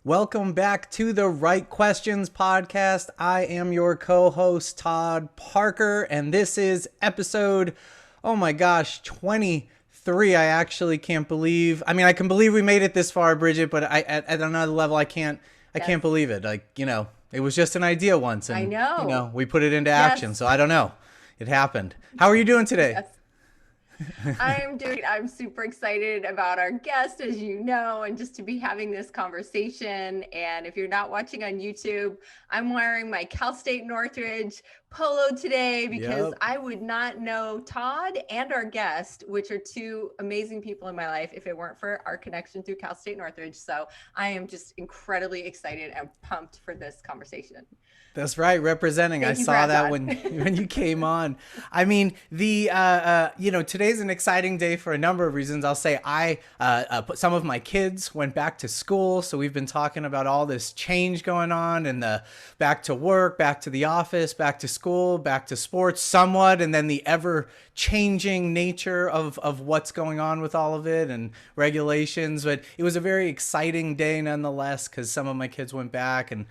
Welcome back to the Right Questions podcast. I am your co-host, Todd Parker, and this is episode, oh my gosh, 23. I actually can't believe, I can believe we made it this far, Bridget, but at another level, I can't believe it. It was just an idea once, I and, know. we put it into action, Yes. so I don't know. It happened. How are you doing today? Yes. I'm super excited about our guest, as you know, and just to be having this conversation. And if you're not watching on YouTube, I'm wearing my Cal State Northridge polo today because Yep. I would not know Todd and our guest, which are two amazing people in my life, if it weren't for our connection through Cal State Northridge. So I am just incredibly excited and pumped for this conversation. That's right, representing. I Thank you for saw that, that Todd. when you came on. Today's an exciting day for a number of reasons. I'll say I put some of my kids went back to school, so we've been talking about all this change going on, and the back to work, back to the office, back to school, back to sports, somewhat, and then the ever changing nature of what's going on with all of it and regulations. But it was a very exciting day nonetheless because some of my kids went back, and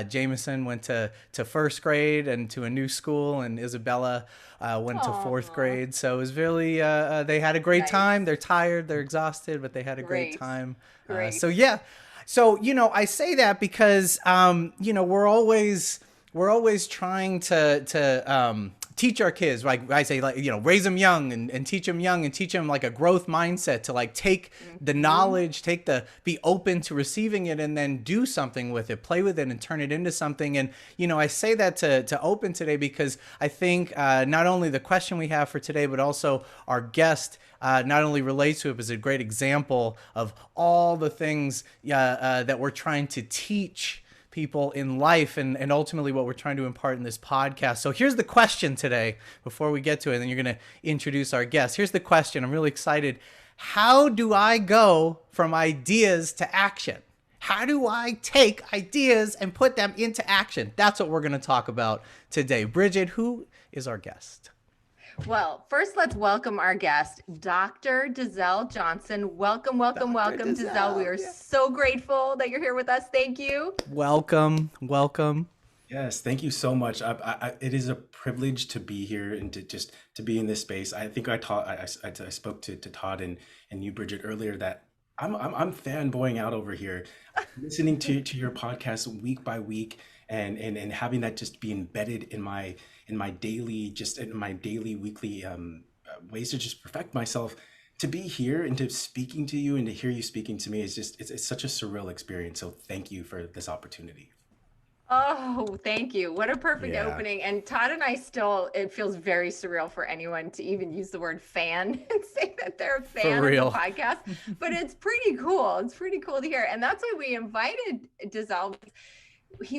Jameson went to first grade and to a new school, and Isabella went to fourth Aw, grade. So it was really, they had a great nice. time. They're tired, they're exhausted, but they had a great Great. time. So Great. yeah. So, I say that because, we're always trying to teach our kids, like I say, raise them young and teach them young and teach them like a growth mindset to like take the Mhm. knowledge, be open to receiving it and then do something with it, play with it and turn it into something. And, I say that to open today because I think not only the question we have for today, but also our guest not only relates to it, but is a great example of all the things that we're trying to teach people in life and ultimately what we're trying to impart in this podcast. So here's the question today before we get to it, and then you're going to introduce our guest. Here's the question. I'm really excited. How do I go from ideas to action? How do I take ideas and put them into action? That's what we're going to talk about today. Bridget, who is our guest? Well, first, let's welcome our guest, Dr. Deazell Johnson. Welcome, welcome, Dr. welcome, Deazell. We Deazell, are yeah. so grateful that you're here with us. Thank you. Welcome, welcome. Yes, thank you so much. It is a privilege to be here and to be in this space. I think I spoke to Todd and you, Bridget, earlier that I'm fanboying out over here, listening to your podcast week by week, and having that just be embedded in my daily weekly ways to just perfect myself. To be here and to speaking to you and to hear you speaking to me is just it's such a surreal experience. So thank you for this opportunity. Oh, thank you. What a perfect Yeah. opening. And Todd and I still, it feels very surreal for anyone to even use the word fan and say that they're a For fan of the real. podcast, but it's pretty cool. It's pretty cool to hear. And that's why we invited Deazell.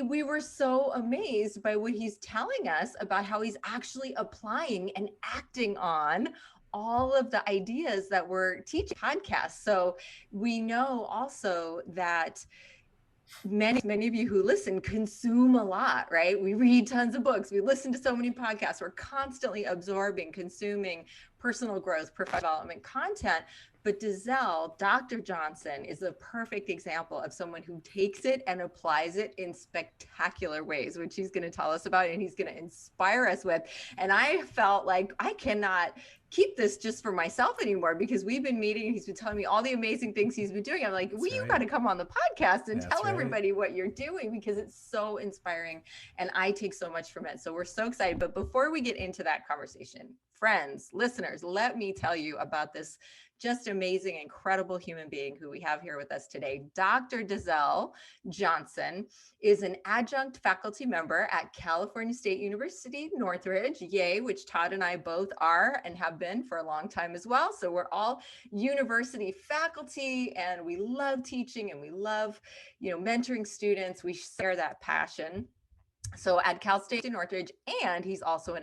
We were so amazed by what he's telling us about how he's actually applying and acting on all of the ideas that we're teaching podcasts. So we know also that many of you who listen consume a lot, right? We read tons of books, we listen to so many podcasts, we're constantly absorbing, consuming personal growth, professional development content. But Deazell, Dr. Johnson, is a perfect example of someone who takes it and applies it in spectacular ways, which he's going to tell us about and he's going to inspire us with. And I felt like I cannot keep this just for myself anymore because we've been meeting. He's been telling me all the amazing things he's been doing. I'm like, well, you got to come on the podcast and That's tell right. everybody what you're doing because it's so inspiring and I take so much from it. So we're so excited. But before we get into that conversation, friends, listeners, let me tell you about this just amazing, incredible human being who we have here with us today. Dr. Deazell Johnson is an adjunct faculty member at California State University, Northridge, yay, which Todd and I both are and have been for a long time as well. So we're all university faculty and we love teaching and we love, mentoring students. We share that passion. So at Cal State Northridge, and he's also an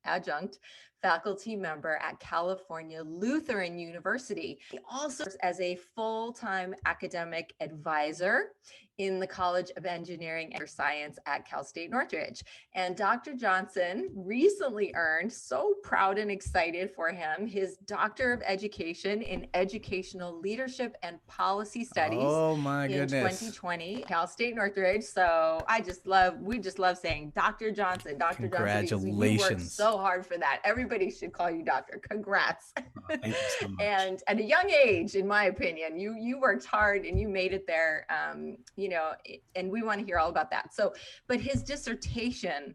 adjunct faculty member at California Lutheran University. He also serves as a full-time academic advisor in the College of Engineering and Science at Cal State Northridge. And Dr. Johnson recently earned, so proud and excited for him, his Doctor of Education in Educational Leadership and Policy Studies Oh my in goodness. 2020, Cal State Northridge. So we just love saying Dr. Johnson, Dr. Johnson, because you worked Congratulations. so hard for that. Everybody should call you doctor. Congrats. Thank you so much. And at a young age, in my opinion, you worked hard and you made it there. And we want to hear all about that. So, but his dissertation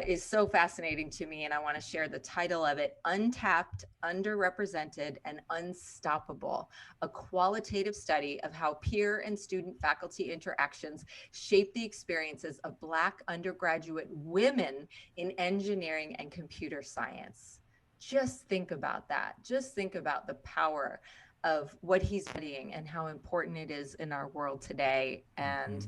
is so fascinating to me, and I want to share the title of it: Untapped, Underrepresented, and Unstoppable, a qualitative study of how peer and student faculty interactions shape the experiences of Black undergraduate women in engineering and computer science. Just think about that. Just think about the power of what he's studying and how important it is in our world today. And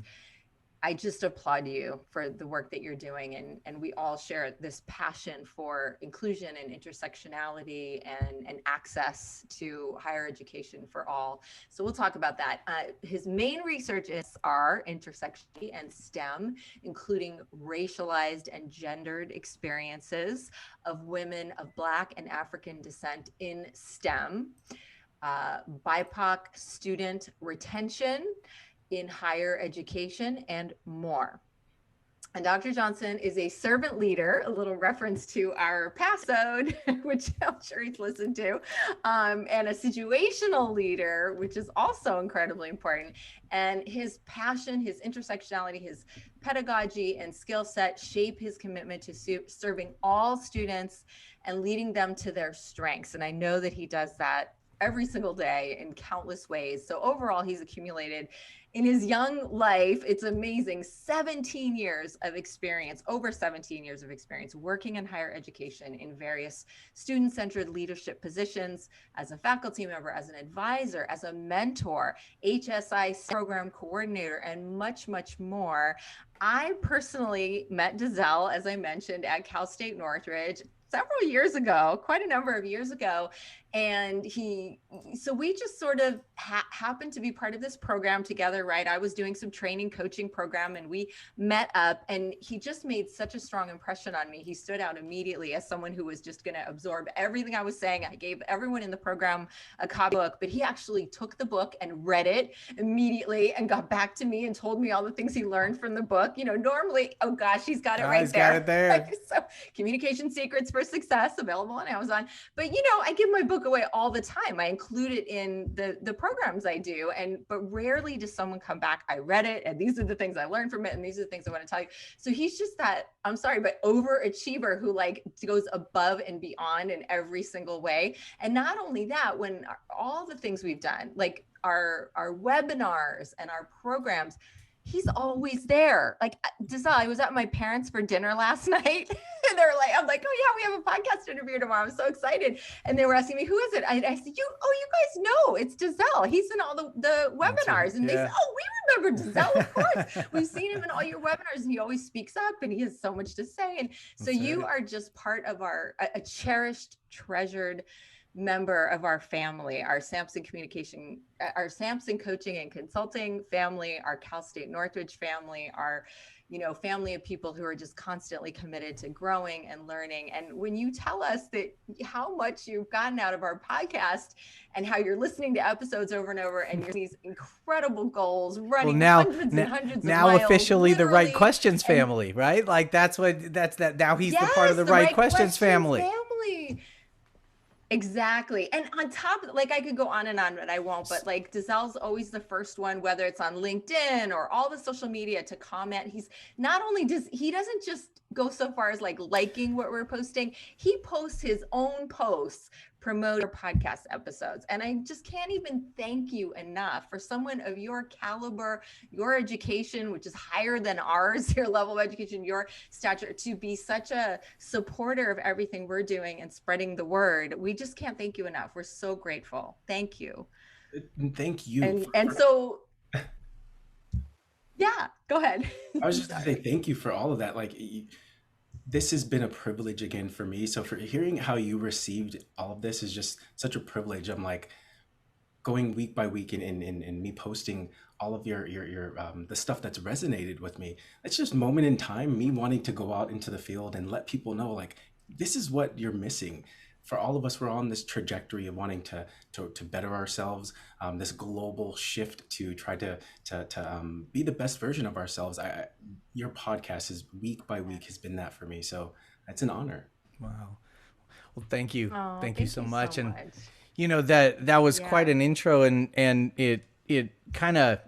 I just applaud you for the work that you're doing. And we all share this passion for inclusion and intersectionality and access to higher education for all. So we'll talk about that. His main research are intersectionality and STEM, including racialized and gendered experiences of women of Black and African descent in STEM, BIPOC student retention in higher education, and more. And Dr. Johnson is a servant leader, a little reference to our past episode, which I'm sure he's listened to, and a situational leader, which is also incredibly important. And his passion, his intersectionality, his pedagogy and skill set shape his commitment to serving all students and leading them to their strengths. And I know that he does that every single day in countless ways. So overall, he's accumulated in his young life, it's amazing, 17 years of experience, over 17 years of experience working in higher education in various student-centered leadership positions, as a faculty member, as an advisor, as a mentor, HSI program coordinator, and much, much more. I personally met Deazell, as I mentioned, at Cal State Northridge several years ago, quite a number of years ago. And so we just sort of happened to be part of this program together, right? I was doing some training coaching program and we met up, and he just made such a strong impression on me. He stood out immediately as someone who was just going to absorb everything I was saying. I gave everyone in the program a copy book, but he actually took the book and read it immediately and got back to me and told me all the things he learned from the book. You know, normally, oh gosh, he's got it right there. Got it there. So Communication Secrets for Success, available on Amazon. But you know, I give my book away all the time. I include it in the programs I do, but rarely does someone come back, I read it, and these are the things I learned from it, and these are the things I want to tell you. So he's just that, I'm sorry, but overachiever who like goes above and beyond in every single way. And not only that, when all the things we've done, like our webinars and our programs, he's always there. Like, Deazell, I was at my parents for dinner last night, and they're like, I'm like, oh yeah, we have a podcast interview tomorrow. I'm so excited. And they were asking me, who is it? I said, you guys know, it's Deazell. He's in all the webinars. And they said, oh, we remember Deazell, of course. We've seen him in all your webinars, and he always speaks up, and he has so much to say. And so you are just part of a cherished, treasured member of our family, our Sampson Communication, our Sampson Coaching and Consulting family, our Cal State Northridge family, our family of people who are just constantly committed to growing and learning. And when you tell us that how much you've gotten out of our podcast and how you're listening to episodes over and over, and you're these incredible goals, running hundreds and hundreds of miles, officially the Right Questions family, right? Like that's that now he's the part of the Right Questions family. Exactly. And on top of, like, I could go on and on, but I won't. But like, Deazell's always the first one, whether it's on LinkedIn or all the social media, to comment. He's not only he doesn't just go so far as like liking what we're posting. He posts his own posts, promote our podcast episodes. And I just can't even thank you enough for someone of your caliber, your education, which is higher than ours, your level of education, your stature, to be such a supporter of everything we're doing and spreading the word. We just can't thank you enough. We're so grateful. Thank you. Thank you. And so, yeah, go ahead. I was just going to say thank you for all of that. Like, this has been a privilege again for me. So for hearing how you received all of this is just such a privilege. I'm like going week by week and me posting all of your the stuff that's resonated with me. It's just moment in time, me wanting to go out into the field and let people know like this is what you're missing. For all of us, we're on this trajectory of wanting to better ourselves, this global shift to try to be the best version of ourselves. Your podcast is week by week has been that for me, so it's an honor. Wow. Well, thank you. Oh, Thank you thank so you so much. And much. that was quite Yeah. an intro, and it kind of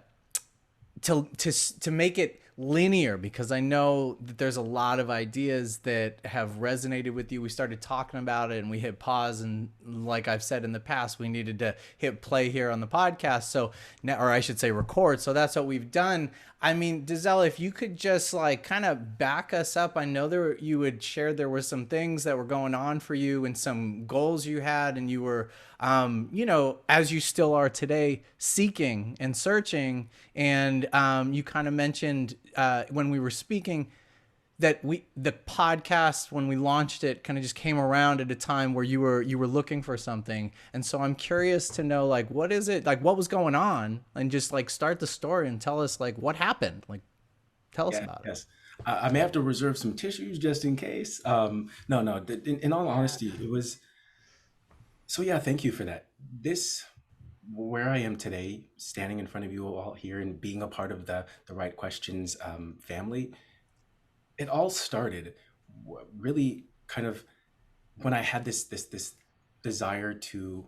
to make it linear, because I know that there's a lot of ideas that have resonated with you. We started talking about it and we hit pause, and like I've said in the past, we needed to hit play here on the podcast. So now, or I should say record. So that's what we've done. I mean, Deazell, if you could just like kind of back us up. I know you had shared there were some things that were going on for you and some goals you had, and you were, as you still are today, seeking and searching. And you kind of mentioned when we were speaking that the podcast, when we launched it, kind of just came around at a time where you were looking for something. And so I'm curious to know, like, what is it, like, what was going on, and just like start the story and tell us like what happened. Like, tell us Yeah, about it. yes. I may have to reserve some tissues just in case. No, no. In all Yeah. honesty, it was. So yeah, thank you for that. This, where I am today, standing in front of you all here and being a part of the Right Questions family, it all started really kind of when I had this desire to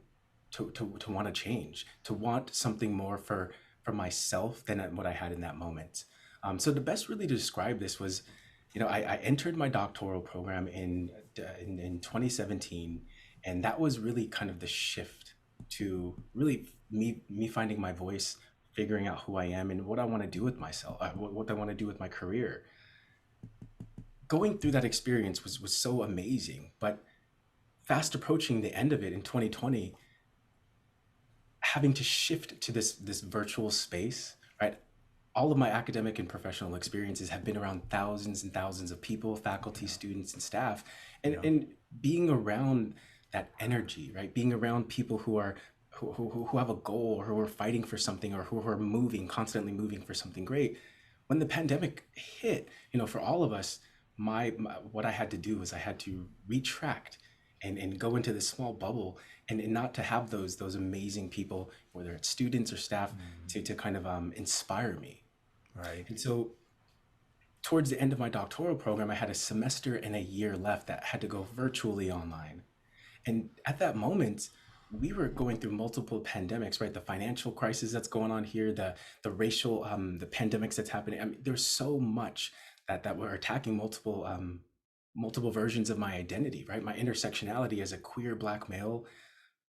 want to change, to want something more for myself than what I had in that moment. So the best really to describe this was, I entered my doctoral program in 2017, and that was really kind of the shift to really me finding my voice, figuring out who I am and what I want to do with myself, what I want to do with my career. Going through that experience was so amazing, but fast approaching the end of it in 2020, having to shift to this virtual space, right? All of my academic and professional experiences have been around thousands and thousands of people, faculty, students, and staff, and being around that energy, right? Being around people who have a goal, or who are fighting for something, or who are moving, constantly moving for something great. When the pandemic hit, for all of us, my what I had to do was I had to retract and go into this small bubble, and not to have those amazing people, whether it's students or staff, to kind of inspire me. Right. And so towards the end of my doctoral program, I had a semester and a year left that had to go virtually online. And at that moment, we were going through multiple pandemics, right? The financial crisis that's going on here, the racial, the pandemics that's happening. I mean, there's so much that were attacking multiple versions of my identity, right? My intersectionality as a queer Black male,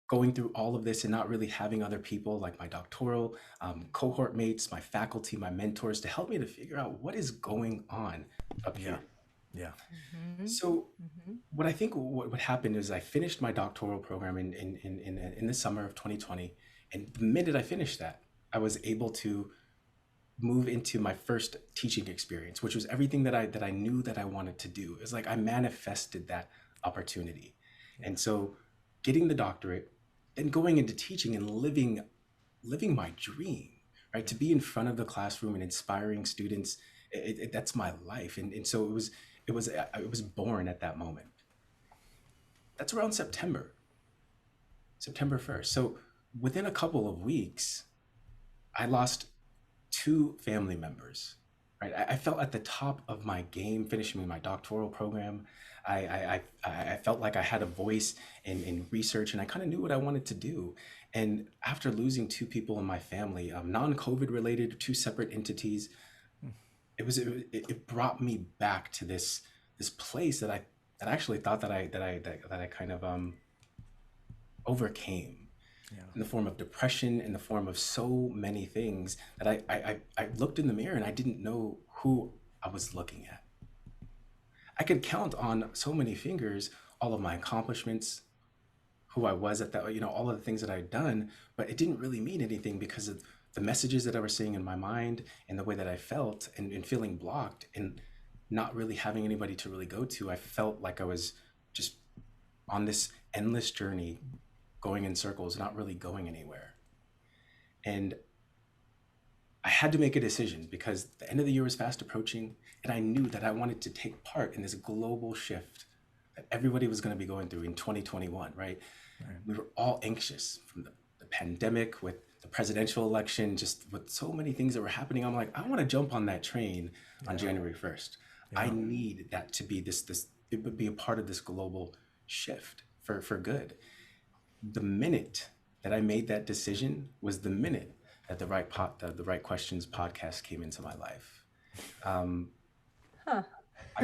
going through all of this and not really having other people like my doctoral cohort mates, my faculty, my mentors to help me to figure out what is going on up Yeah. here. Yeah. Mm-hmm. So Mm-hmm. what I think what happened is I finished my doctoral program in the summer of 2020, and the minute I finished that, I was able to move into my first teaching experience, which was everything that I knew that I wanted to do. It's like I manifested that opportunity. And so getting the doctorate, then going into teaching and living my dream, right? To be in front of the classroom and inspiring students, that's my life. And so it was born at that moment. That's around September 1st. So within a couple of weeks, I lost two family members. Right, I felt at the top of my game finishing my doctoral program. I felt like I had a voice in research, and I kind of knew what I wanted to do. And after losing two people in my family, non-COVID related, two separate entities, it brought me back to this place that I actually thought that I kind of overcame Yeah. in the form of depression, in the form of so many things that I looked in the mirror and I didn't know who I was looking at. I could count on so many fingers all of my accomplishments, who I was at that, all of the things that I'd done, but it didn't really mean anything because of the messages that I was seeing in my mind and the way that I felt and feeling blocked. And not really having anybody to really go to, I felt like I was just on this endless journey going in circles, not really going anywhere. And I had to make a decision because the end of the year was fast approaching, and I knew that I wanted to take part in this global shift that everybody was going to be going through in 2021, right? We were all anxious from the pandemic, with the presidential election, just with so many things that were happening. I'm like, I want to jump on that train on January 1st. I need that to be it would be a part of this global shift for good. The minute that I made that decision was the minute that the Right Questions podcast came into my life. I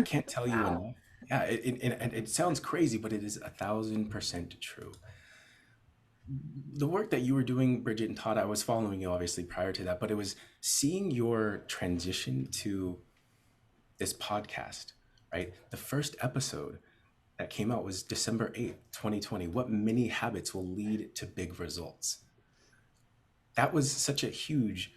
can't tell you Wow. enough. Yeah, it sounds crazy, but it is 1,000% true. The work that you were doing, Bridget and Todd, I was following you obviously prior to that, but it was seeing your transition to this podcast, right? The first episode that came out was December 8th, 2020. What mini habits will lead to big results? That was such a huge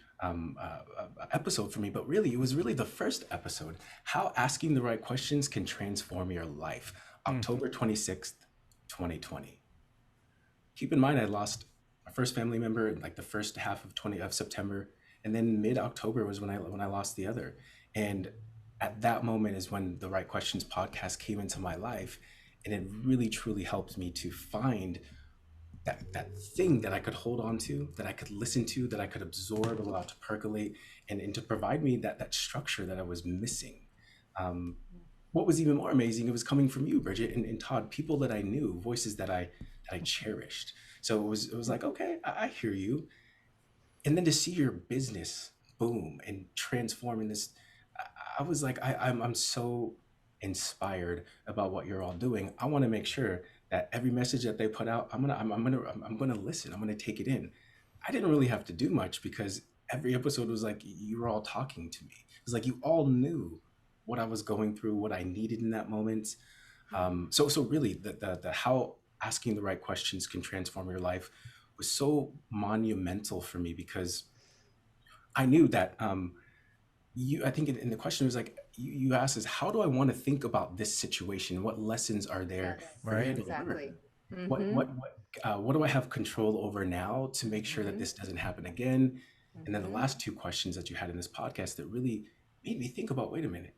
episode for me, but really, it was really the first episode. How asking the right questions can transform your life. October 26th, 2020. Keep in mind, I lost my first family member in like the first half of September, and then mid-October was when I lost the other. And at that moment is when the Right Questions podcast came into my life, and it really truly helped me to find that thing that I could hold on to, that I could listen to, that I could absorb, allow to percolate, and to provide me that structure that I was missing. What was even more amazing, it was coming from you, Bridget, and Todd, people that I knew, voices that I cherished. So it was like, okay, I hear you. And then to see your business boom and transform in this, I was like, I'm so inspired about what you're all doing. I want to make sure that every message that they put out, I'm gonna listen. I'm gonna take it in. I didn't really have to do much because every episode was like you were all talking to me. It was like you all knew what I was going through, what I needed in that moment. So really, the how asking the right questions can transform your life was so monumental for me because I knew that I think in the question was like you asked is how do I want to think about this situation? What lessons are there Yes, for me Right. to exactly. learn? What do I have control over now to make sure that this doesn't happen again? And then the last two questions that you had in this podcast that really made me think about, wait a minute,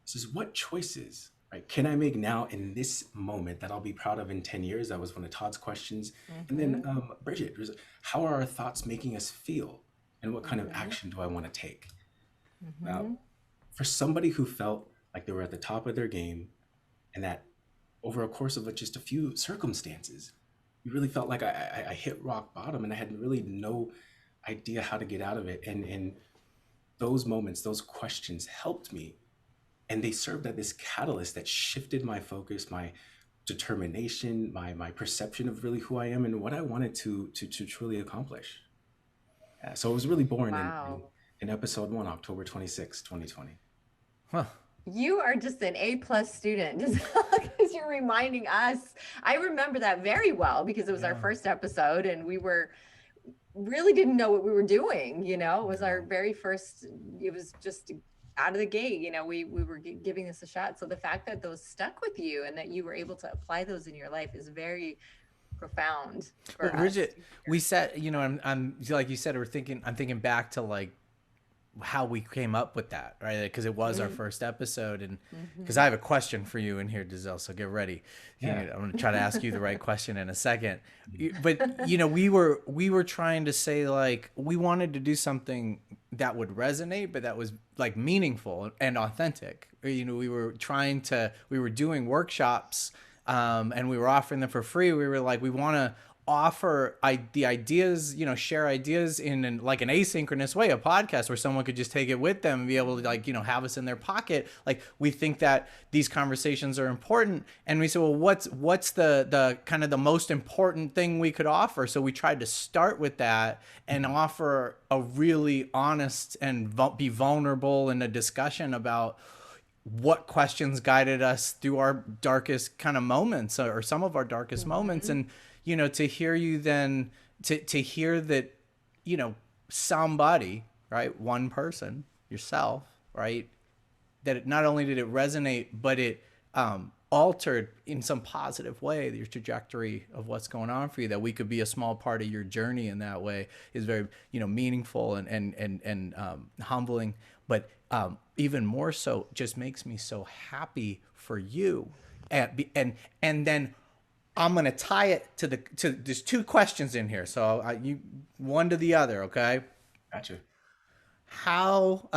this is what choices, right, can I make now in this moment that I'll be proud of in 10 years? That was one of Todd's questions. And then Bridget, was, how are our thoughts making us feel? And what kind of action do I want to take? Now, for somebody who felt like they were at the top of their game and that over a course of just a few circumstances, you really felt like I hit rock bottom and I had really no idea how to get out of it. And those moments, those questions helped me. And they served as this catalyst that shifted my focus, my determination, my perception of really who I am and what I wanted to truly accomplish. So it was really born Wow. in episode 1, October 26, 2020. Huh. You are just an A+ student, just because you're reminding us. I remember that very well because it was our first episode and we really didn't know what we were doing. It was our very first, it was just out of the gate, we were giving this a shot. So the fact that those stuck with you and that you were able to apply those in your life is very profound for us. Bridget, we said, I'm like you said, I'm thinking back to like how we came up with that, right? Because it was our first episode, and because I have a question for you in here, Deazell, so get ready. I'm going to try to ask you the right question in a second. But we were trying to say like we wanted to do something that would resonate, but that was like meaningful and authentic. We were doing workshops, and we were offering them for free. We were like, we want to offer the ideas, share ideas in like an asynchronous way, a podcast where someone could just take it with them and be able to have us in their pocket. Like we think that these conversations are important, and we said, well, what's the kind of the most important thing we could offer? So we tried to start with that and offer a really honest and be vulnerable in a discussion about what questions guided us through our darkest kind of moments or some of our darkest moments. And to hear you then, to hear that, somebody, right, one person, yourself, right, that it, not only did it resonate, but it altered in some positive way your trajectory of what's going on for you. That we could be a small part of your journey in that way is very, meaningful and humbling. But even more so, just makes me so happy for you. And then I'm gonna tie it to there's two questions in here, so you one to the other, okay? Gotcha. How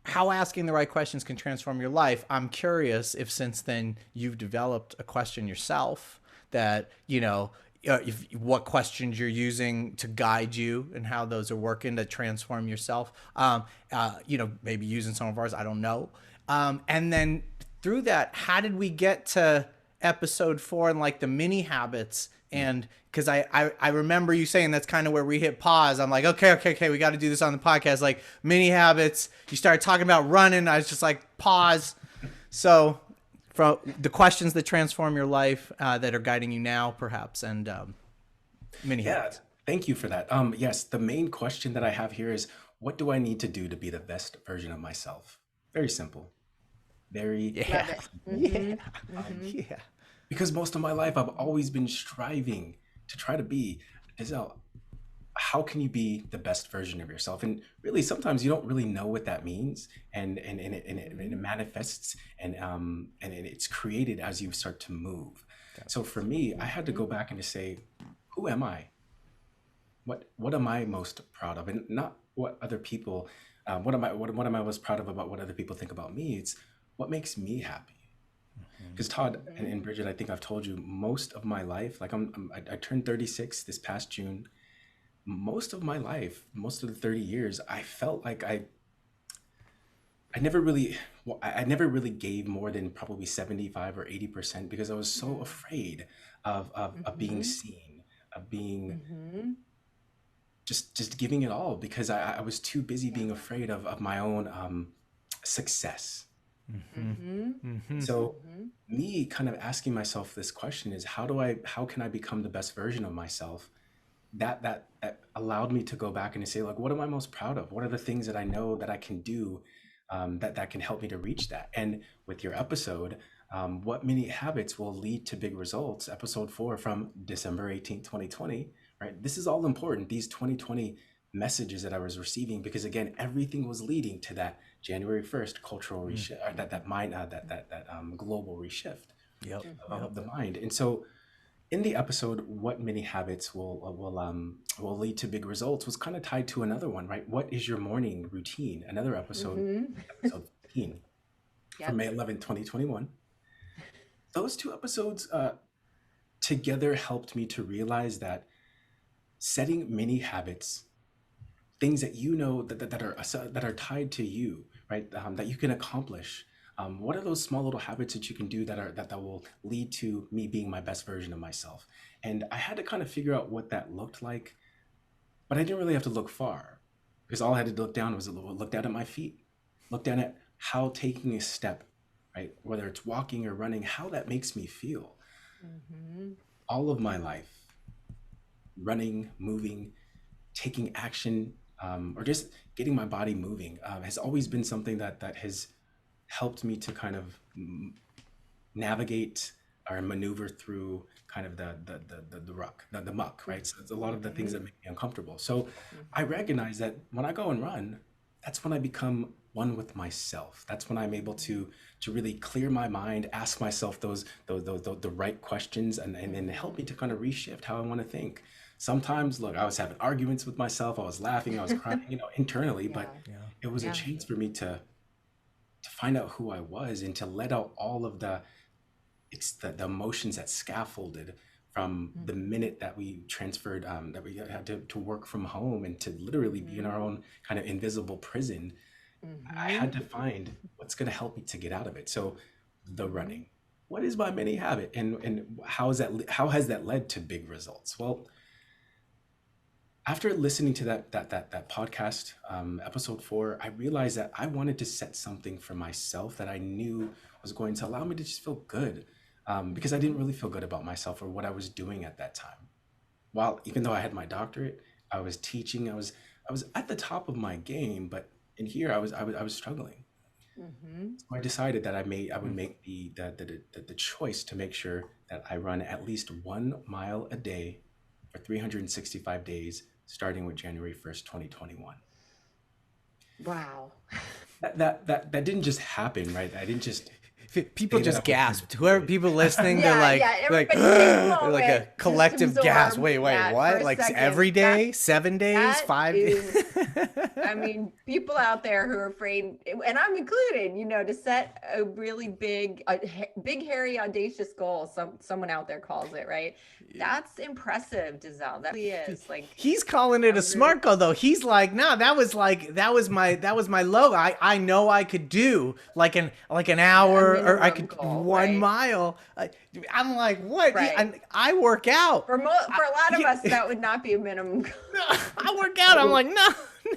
how asking the right questions can transform your life. I'm curious if since then you've developed a question yourself that, if what questions you're using to guide you and how those are working to transform yourself. Maybe using some of ours, I don't know. And then through that, how did we get to episode 4 and like the mini habits? And because I remember you saying that's kind of where we hit pause. I'm like, okay, we got to do this on the podcast. Like mini habits. You started talking about running. I was just like, pause. So from the questions that transform your life that are guiding you now, perhaps, and mini habits. Thank you for that. Yes, the main question that I have here is, what do I need to do to be the best version of myself? Very simple. Very Yeah. Yeah. Because most of my life I've always been striving to try to be. Deazell, how can you be the best version of yourself? And really, sometimes you don't really know what that means, and it manifests, and it's created as you start to move. So for me, I had to go back and to say, who am I? What am I most proud of, and not what other people. What am I most proud of about what other people think about me? It's what makes me happy. Because Todd and Bridget, I think I've told you, most of my life, like I turned 36 this past June. Most of my life, most of the 30 years, I felt like I never really, I never really gave more than probably 75 or 80% because I was so afraid of being seen, of being just giving it all, because I was too busy being afraid of my own success. So me kind of asking myself this question is, how can I become the best version of myself? That allowed me to go back and to say, like, what am I most proud of? What are the things that I know that I can do, that can help me to reach that? And with your episode, what mini habits will lead to big results? Episode 4 from December 18th, 2020, right? This is all important. These 2020 messages that I was receiving, because again, everything was leading to that January 1st cultural reshift, that global reshift Yep. of the mind. And so in the episode, what mini habits will lead to big results, was kind of tied to another one, right? What is your morning routine? Another episode, episode 15 from May 11th, 2021. Those two episodes together helped me to realize that setting mini habits, things that that are tied to you, right? That you can accomplish. What are those small little habits that you can do that will lead to me being my best version of myself? And I had to kind of figure out what that looked like, but I didn't really have to look far, because all I had to look down was look down at my feet, look down at how taking a step, right, whether it's walking or running, how that makes me feel. All of my life, running, moving, taking action, or just getting my body moving, has always been something that has helped me to kind of navigate or maneuver through kind of the muck, right? So it's a lot of the things that make me uncomfortable. So I recognize that when I go and run, that's when I become one with myself. That's when I'm able to really clear my mind, ask myself the right questions, and help me to kind of reshift how I want to think. Sometimes, look, I was having arguments with myself. I was laughing, I was crying, internally, but it was a chance for me to find out who I was, and to let out all of the emotions that scaffolded from the minute that we transferred, that we had to work from home and to literally be in our own kind of invisible prison. I had to find what's going to help me to get out of it. So the running, what is my mini habit, and how has that led to big results? Well, after listening to that podcast, episode 4, I realized that I wanted to set something for myself that I knew was going to allow me to just feel good, because I didn't really feel good about myself or what I was doing at that time. While even though I had my doctorate, I was teaching, I was at the top of my game, but And here I was struggling. Mm-hmm. So I decided that I would make the choice to make sure that I run at least 1 mile a day for 365 days, starting with January 1st, 2021. Wow. That didn't just happen, right? I didn't just People say that I just was going to gasped. do Whoever it. people listening, Yeah, yeah. they're like, Everybody take a like a moment, just collective gasp. absorb Wait, that for what? a Like second. every day, 7 days, That 5 days. is, I mean, people out there who are afraid, and I'm included, to set a really big, big, hairy, audacious goal. Someone out there calls it, right? That's impressive, Deazell. That really is. Like, He's calling it I a was really, smart goal though. He's like, no, that was my low. I know I could do like an a hour, or I minimum could goal, 1 mile. I'm like, what? right? I work out. For a lot of us, that would not be a minimum goal. No, I work out. I'm like, no.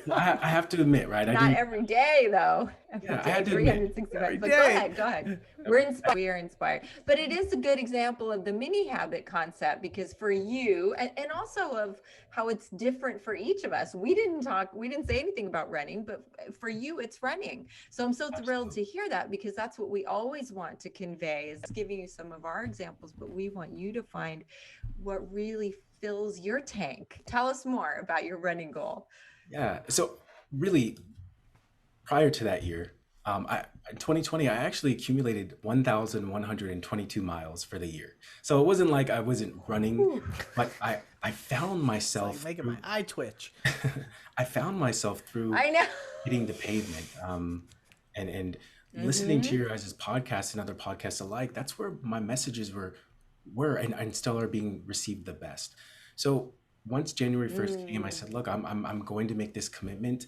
I have to admit, right? I Not didn't. every day, though. Every Yeah, I day, had to admit. 365. Every But day. go ahead. We're inspired. We are inspired. But it is a good example of the mini habit concept, because for you, and also of how it's different for each of us. We didn't say anything about running, but for you, it's running. So I'm so thrilled to hear that, because that's what we always want to convey, is giving you some of our examples, but we want you to find what really fills your tank. Tell us more about your running goal. Yeah. So really, prior to that year, in 2020, I actually accumulated 1,122 miles for the year. So it wasn't like I wasn't running, Whew. but I found It's like myself making my through, eye twitch. I found myself through I know. hitting the pavement, and listening to Mm-hmm. your guys' podcasts and other podcasts alike. That's where my messages were and still are being received the best. So once January 1st came, I Mm. said, look, I'm going to make this commitment.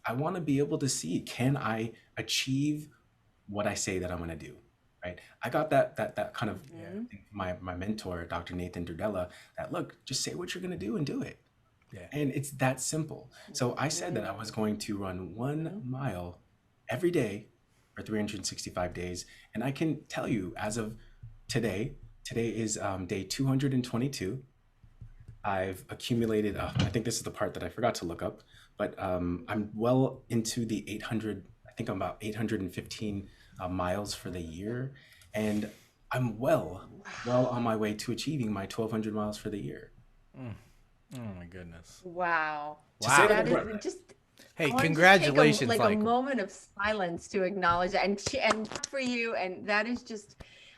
I want to be able to see, can I achieve what I say that I'm going to do? Right. I got that kind of Mm-hmm. my mentor, Dr. Nathan Durdella, that look, just say what you're going to do and do it. Yeah. And it's that simple. So I said that I was going to run 1 mile every day for 365 days. And I can tell you, as of today is day 222. I've accumulated, I think this is the part that I forgot to look up, but I'm well into the 800, I think I'm about 815 miles for the year. And I'm well on my way to achieving my 1,200 miles for the year. Oh my goodness. Wow. To say That that, is just, Hey, I want to just congratulations! take a moment of silence to acknowledge that, and for you. And that is just,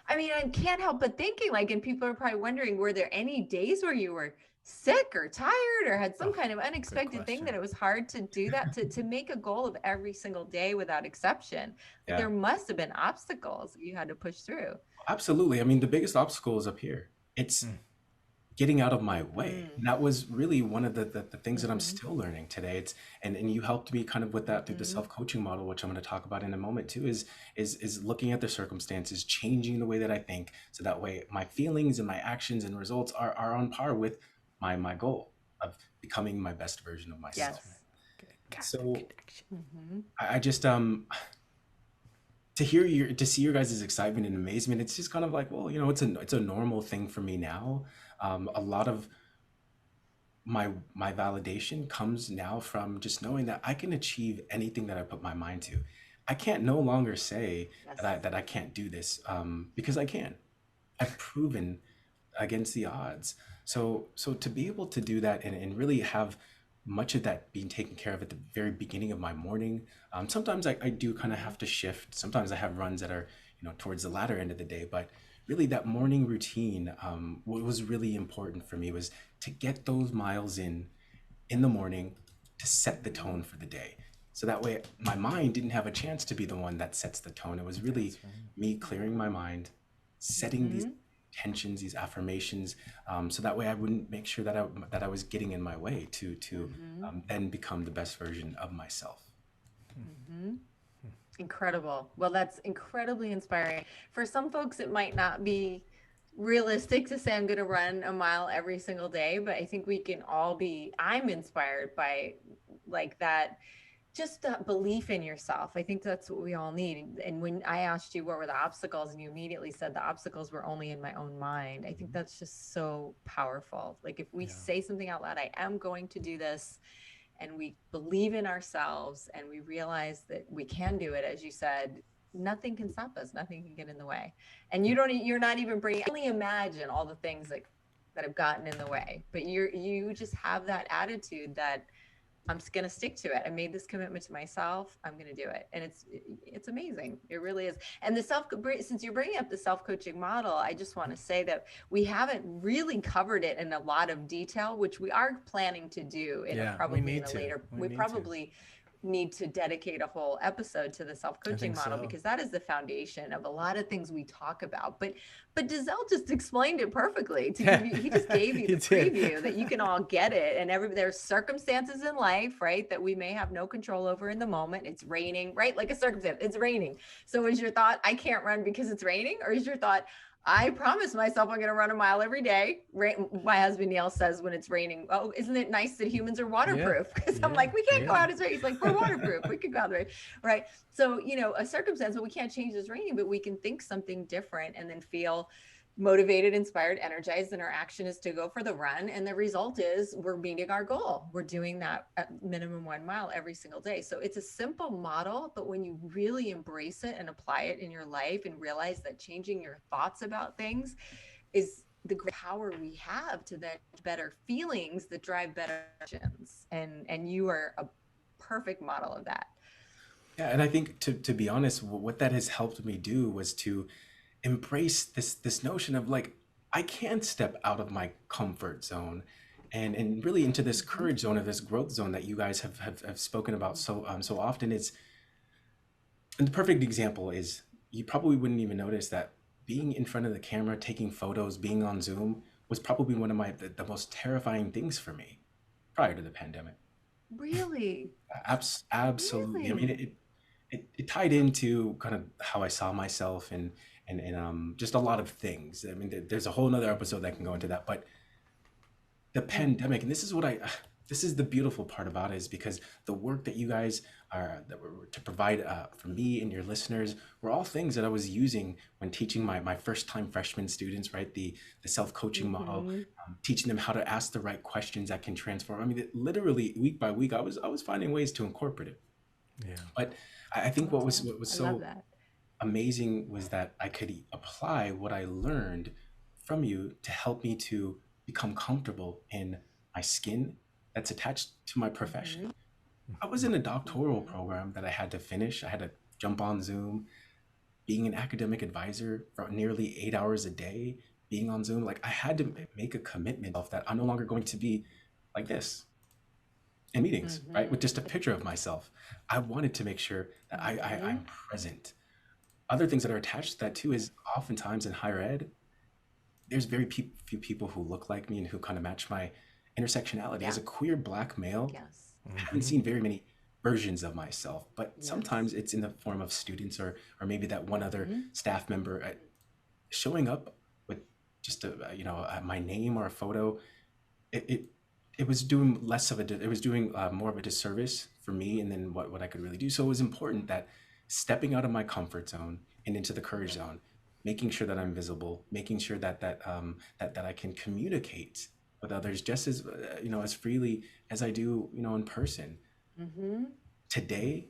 I mean, I can't help but thinking, like, and people are probably wondering, were there any days where you were sick or tired or had some kind of unexpected thing that it was hard to do that, to make a goal of every single day without exception? Like, Yeah, there must have been obstacles that you had to push through. absolutely. I mean, the biggest obstacle is up here. It's getting out of my way. And that was really one of the things that I'm still learning today. It's and you helped me kind of with that through the self-coaching model, which I'm going to talk about in a moment too, is looking at the circumstances, changing the way that I think, so that way my feelings and my actions and results are on par with my goal of becoming my best version of myself. Yes. So Mm-hmm. I just to see your guys' excitement and amazement, it's just kind of like, well, it's a normal thing for me now. A lot of my validation comes now from just knowing that I can achieve anything that I put my mind to. I can't no longer say Yes. that I can't do this, because I can. I've proven against the odds. So to be able to do that and really have much of that being taken care of at the very beginning of my morning. Sometimes I do kind of have to shift. Sometimes I have runs that are, towards the latter end of the day, but really that morning routine, what was really important for me was to get those miles in the morning, to set the tone for the day. So that way my mind didn't have a chance to be the one that sets the tone. It was really me clearing my mind, setting these intentions, these affirmations, so that way I wouldn't make sure that I was getting in my way to then become the best version of myself. Incredible. Well, that's incredibly inspiring. For some folks, it might not be realistic to say I'm going to run a mile every single day, but I think we can all I'm inspired by like that, just that belief in yourself. I think that's what we all need. And when I asked you what were the obstacles, and you immediately said the obstacles were only in my own mind, I think that's just so powerful. Like, if we say something out loud, I am going to do this, and we believe in ourselves and we realize that we can do it, as you said, nothing can stop us. Nothing can get in the way. And you're not even bringing, only imagine all the things that have gotten in the way, but you just have that attitude that I'm just going to stick to it. I made this commitment to myself. I'm going to do it. And it's amazing. It really is. And since you're bringing up the self-coaching model, I just want to say that we haven't really covered it in a lot of detail, which we are planning to do we probably need to dedicate a whole episode to the self-coaching model, because that is the foundation of a lot of things we talk about. But Deazell just explained it perfectly. He just gave you the preview that you can all get it. And there's circumstances in life, right, that we may have no control over in the moment. It's raining, right? Like a circumstance, it's raining. So is your thought, I can't run because it's raining? Or is your thought, I promise myself I'm going to run a mile every day. My husband Neil says when it's raining, oh, isn't it nice that humans are waterproof? Because I'm like, we can't go out as rain. He's like, we're waterproof. We could go out there, right? So, a circumstance, but we can't change this raining, but we can think something different and then feel motivated, inspired, energized, and our action is to go for the run. And the result is we're meeting our goal. We're doing that at minimum 1 mile every single day. So it's a simple model, but when you really embrace it and apply it in your life and realize that changing your thoughts about things is the great power we have to then better feelings that drive better actions. And you are a perfect model of that. Yeah, and I think to be honest, what that has helped me do was to embrace this notion of like, I can step out of my comfort zone and really into this courage zone, or this growth zone that you guys have spoken about so often. And the perfect example is, you probably wouldn't even notice that being in front of the camera, taking photos, being on Zoom was probably one of the most terrifying things for me prior to the pandemic. Really? Absolutely. Really? I mean, it tied into kind of how I saw myself and just a lot of things. I mean, there's a whole nother episode that can go into that, but the pandemic, and this is the beautiful part about it, is because the work that you guys were to provide for me and your listeners were all things that I was using when teaching my first time freshman students, right? The self-coaching model, teaching them how to ask the right questions that can transform. I mean, literally week by week, I was finding ways to incorporate it. Yeah. But I think what was so amazing was that I could apply what I learned from you to help me to become comfortable in my skin that's attached to my profession. I was in a doctoral program that I had to finish. I had to jump on Zoom, being an academic advisor for nearly 8 hours a day, being on Zoom. Like, I had to make a commitment of that I'm no longer going to be like this in meetings, right? With just a picture of myself. I wanted to make sure that I'm present. Other things that are attached to that too is, oftentimes in higher ed, there's very few people who look like me and who kind of match my intersectionality. As a queer Black male, I haven't seen very many versions of myself, but sometimes it's in the form of students or maybe that one other staff member showing up with just my name or a photo. It was doing more of a disservice for me, and then what I could really do. So it was important that stepping out of my comfort zone and into the courage zone, making sure that I'm visible, making sure that I can communicate with others just as as freely as I do in person. Today,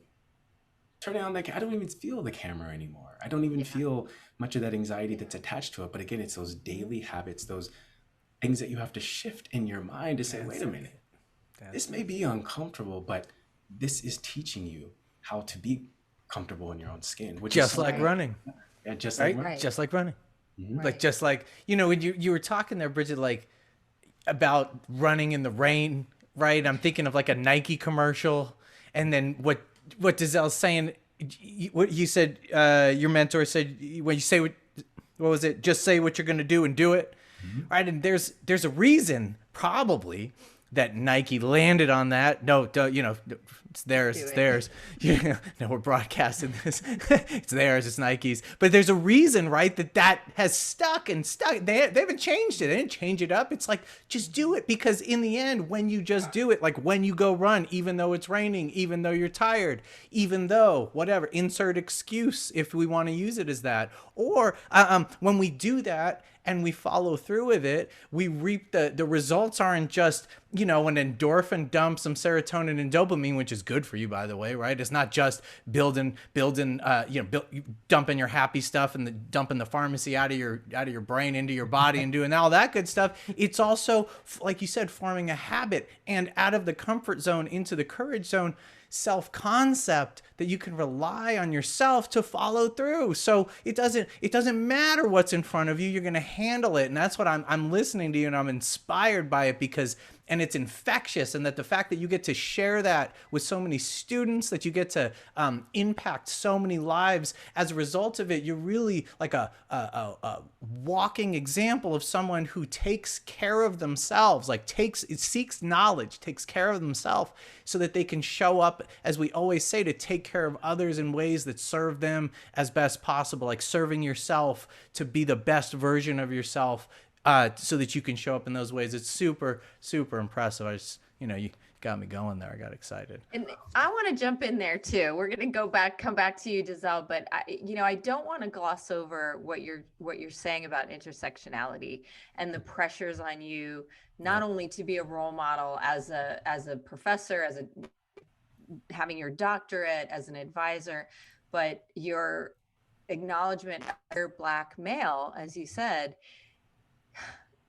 turning on I don't even feel the camera anymore. I don't even feel much of that anxiety that's attached to it. But again, it's those daily habits, those things that you have to shift in your mind to say, wait a minute, this may be uncomfortable, but this is teaching you how to be comfortable in your own skin, which just is like running. Yeah, just right? like running. Just like running. Like, just like, when you were talking there, Bridget, like about running in the rain, right? I'm thinking of like a Nike commercial. And then what Deazell's saying, what you said, your mentor said, when you say, what was it? Just say what you're going to do and do it. Right. And there's a reason probably that Nike landed on that. No, it's theirs. It's theirs. No, we're broadcasting this. It's theirs. It's Nike's. But there's a reason, right, that has stuck and stuck. They haven't changed it. They didn't change it up. It's like, just do it, because in the end, when you just do it, like when you go run, even though it's raining, even though you're tired, even though whatever, insert excuse if we want to use it as that, or when we do that and we follow through with it, we reap the results aren't just, you know, an endorphin dump, some serotonin and dopamine, which is good for you, by the way, right? It's not just building, dumping your happy stuff and dumping the pharmacy out of your brain into your body and doing all that good stuff. It's also, like you said, forming a habit, and out of the comfort zone into the courage zone, self-concept that you can rely on yourself to follow through. So it doesn't matter what's in front of you, you're going to handle it. And that's what I'm listening to you, and I'm inspired by it, because and it's infectious, and that the fact that you get to share that with so many students, that you get to impact so many lives as a result of it, you're really like a walking example of someone who takes care of themselves, like seeks knowledge, takes care of themselves, so that they can show up, as we always say, to take care of others in ways that serve them as best possible, like serving yourself to be the best version of yourself, so that you can show up in those ways. It's super, super impressive. I just, you got me going there. I got excited. And I want to jump in there too. We're going to come back to you, Deazell, but I don't want to gloss over what you're saying about intersectionality and the pressures on you, not only to be a role model as a professor, having your doctorate, as an advisor, but your acknowledgement as a Black male, as you said.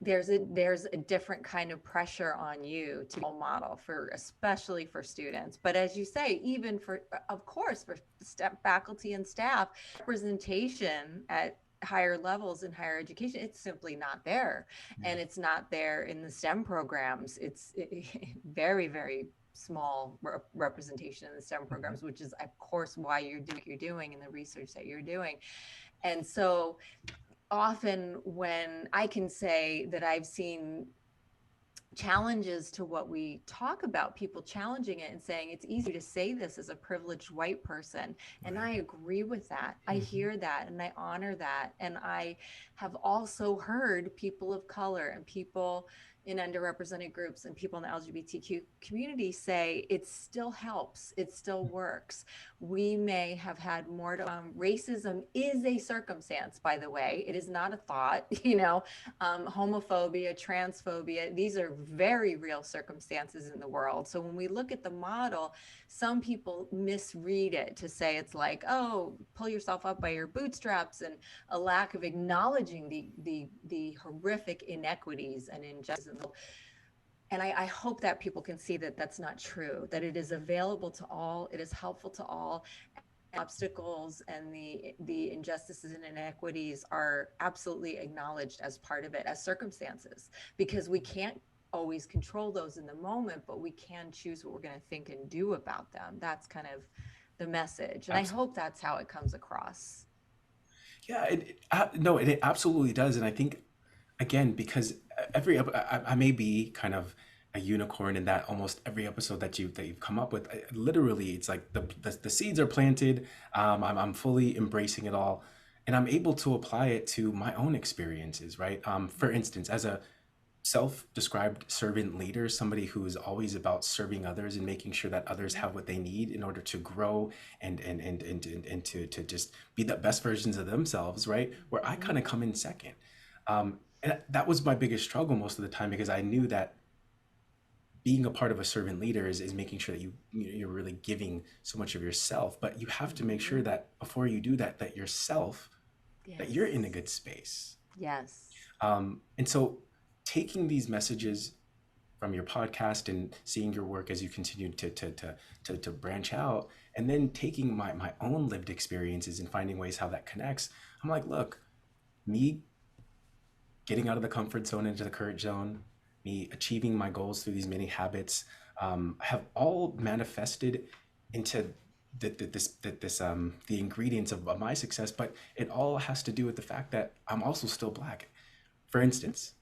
There's a different kind of pressure on you to be a role model, especially for students. But as you say, even for faculty and staff, representation at higher levels in higher education, it's simply not there. And it's not there in the STEM programs. It's very, very small representation in the STEM programs, which is, of course, why you're doing what you're doing and the research that you're doing. And so often when I can say that I've seen challenges to what we talk about, people challenging it and saying it's easy to say this as a privileged white person. And I agree with that. I hear that and I honor that. And I have also heard people of color and people in underrepresented groups and people in the LGBTQ community say it still helps, it still works. We may have had more racism is a circumstance, by the way. It is not a thought, homophobia, transphobia, these are very real circumstances in the world. So when we look at the model, some people misread it to say it's like, oh, pull yourself up by your bootstraps, and a lack of acknowledging the horrific inequities and injustices. And I hope that people can see that that's not true, that it is available to all, it is helpful to all. Obstacles and the injustices and inequities are absolutely acknowledged as part of it, as circumstances, because we can't always control those in the moment, but we can choose what we're going to think and do about them. That's kind of the message. And I hope that's how it comes across. Yeah, it absolutely does. And I think, again, because I may be kind of a unicorn in that almost every episode that you've come up with, literally, it's like the seeds are planted. I'm fully embracing it all, and I'm able to apply it to my own experiences, right? For instance, as a self-described servant leader, somebody who is always about serving others and making sure that others have what they need in order to grow and to just be the best versions of themselves, right? Where I kind of come in second. And that was my biggest struggle most of the time, because I knew that being a part of a servant leader is making sure that you're really giving so much of yourself, but you have to make sure that before you do that, that yourself, that you're in a good space. Yes. And so taking these messages from your podcast and seeing your work as you continue to branch out, and then taking my own lived experiences and finding ways how that connects, I'm like, look, me getting out of the comfort zone into the courage zone, me achieving my goals through these many habits, have all manifested into the ingredients of my success. But it all has to do with the fact that I'm also still Black. For instance,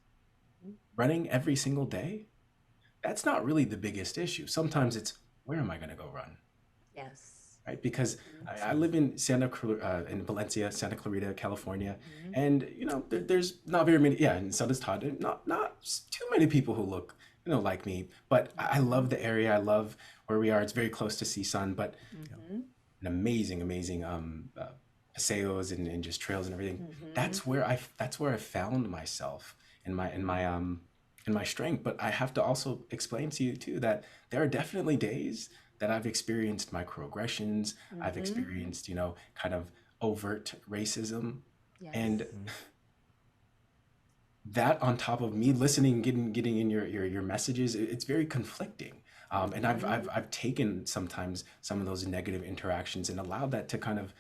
running every single day, that's not really the biggest issue. Sometimes it's, where am I going to go run? Yes. Right, because I live in in Valencia, Santa Clarita, California, and there's not very many. Yeah, and so does Todd. Not too many people who look like me, but I love the area. I love where we are. It's very close to CSUN, but an amazing paseos and just trails and everything. Mm-hmm. That's where I found myself in my strength. But I have to also explain to you too that there are definitely days that I've experienced microaggressions. I've Mm-hmm. experienced, kind of overt racism. Yes. And that on top of me listening, getting in your messages, it's very conflicting. And Mm-hmm. I've taken sometimes some of those negative interactions and allowed that to kind of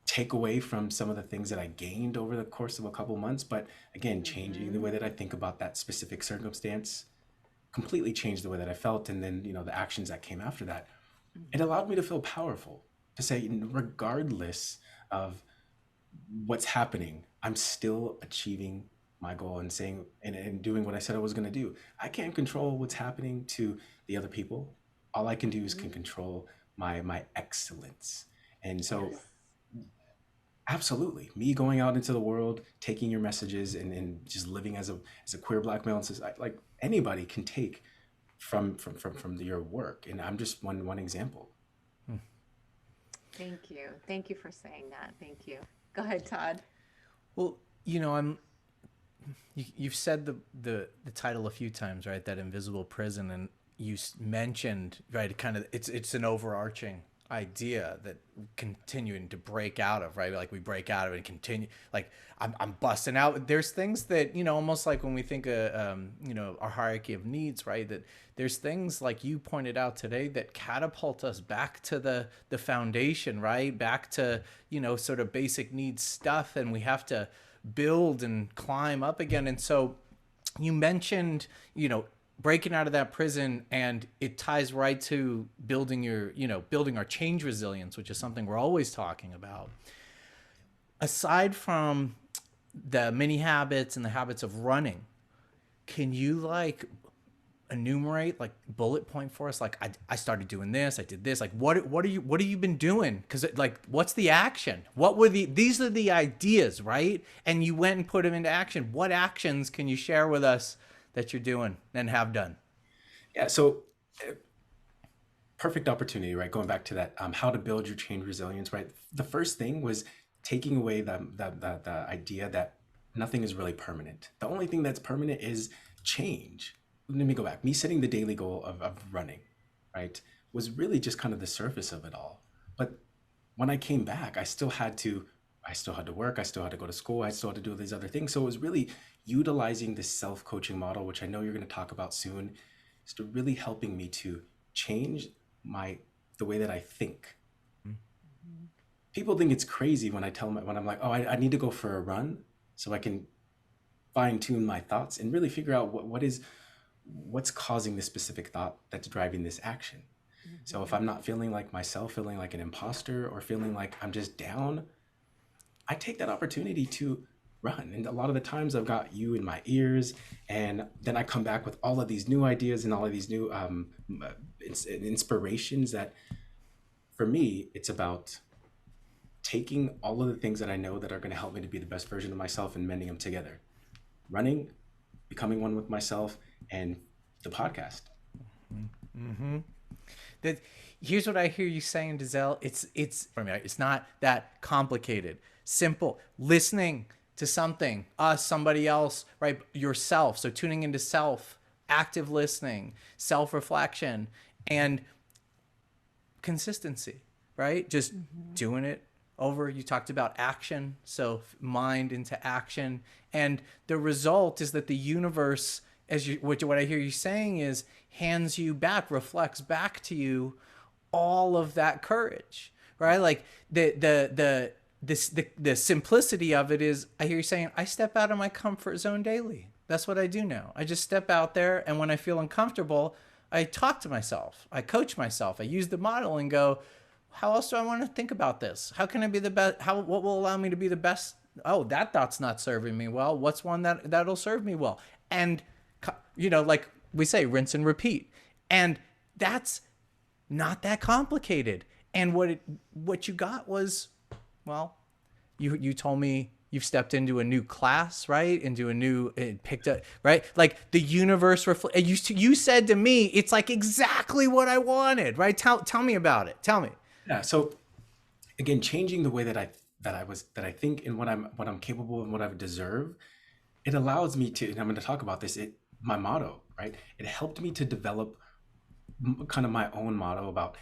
take away from some of the things that I gained over the course of a couple months. But again, changing the Mm-hmm. way that I think about that specific circumstance completely changed the way that I felt. And then, the actions that came after that, it allowed me to feel powerful to say, regardless of what's happening, I'm still achieving my goal and saying and doing what I said I was going to do. I can't control what's happening to the other people. All I can do is can Mm-hmm. control my excellence. And so Yes. absolutely, me going out into the world, taking your messages and just living as a queer black male in society, like anybody can take from your work. And I'm just one example. Thank you. Thank you for saying that. Thank you. Go ahead, Todd. Well, you've said the title a few times, right? That invisible prison, and you mentioned, right? Kind of, it's an overarching idea that continuing to break out of, right? Like we break out of it and continue. Like I'm busting out. There's things that almost like when we think of our hierarchy of needs, right? That there's things like you pointed out today that catapult us back to the foundation, right? Back to sort of basic needs stuff, and we have to build and climb up again. And so you mentioned, breaking out of that prison, and it ties right to building building our change resilience, which is something we're always talking about. Aside from the mini habits and the habits of running, can you like enumerate, like bullet point for us, like I started doing this, I did this, like what have you been doing? Because like what's the action? What were these are the ideas, right? And you went and put them into action. What actions can you share with us that you're doing and have done? Yeah. So perfect opportunity, right? Going back to that, how to build your change resilience, right? The first thing was taking away the idea that nothing is really permanent. The only thing that's permanent is change. Let me go back. Me setting the daily goal of running, right, was really just kind of the surface of it all. But when I came back, I still had to work, I still had to go to school, I still had to do these other things. So it was really utilizing this self-coaching model, which I know you're going to talk about soon, is to really helping me to change my the way that I think. People think it's crazy when when I'm like, oh, I need to go for a run so I can fine tune my thoughts and really figure out what's causing this specific thought that's driving this action. So if Mm-hmm. I'm not feeling like myself, feeling like an imposter, or feeling like I'm just down, I take that opportunity to run. And a lot of the times I've got you in my ears, and then I come back with all of these new ideas and all of these new inspirations that for me, it's about taking all of the things that I know that are going to help me to be the best version of myself and mending them together. Running, becoming one with myself, and the podcast. Mm-hmm. That Here's what I hear you saying, Deazell. It's for me. It's not that complicated. Simple. Listening to something, us, somebody else, right? Yourself. So tuning into self, active listening, self-reflection, and consistency, right? Just Mm-hmm. doing it over. You talked about action, so mind into action, and the result is that the universe, what I hear you saying is, hands you back, reflects back to you all of that courage, right? Like the simplicity of it is, I hear you saying, I step out of my comfort zone daily. That's what I do now. I just step out there, and when I feel uncomfortable, I talk to myself. I coach myself. I use the model and go, how else do I want to think about this? How can I be the best? What will allow me to be the best? Oh, that thought's not serving me well. What's one that'll serve me well? And like we say, rinse and repeat. And that's not that complicated. And what you got was, well, you told me you've stepped into a new class, right? Into a new, it picked up, right? Like the universe you said to me, it's like exactly what I wanted, right? Tell me about it. Tell me. Yeah. So again, changing the way that I think and what I'm capable and what I deserve. It allows me to, and I'm going to talk about this. My motto, right? It helped me to develop kind of my own motto about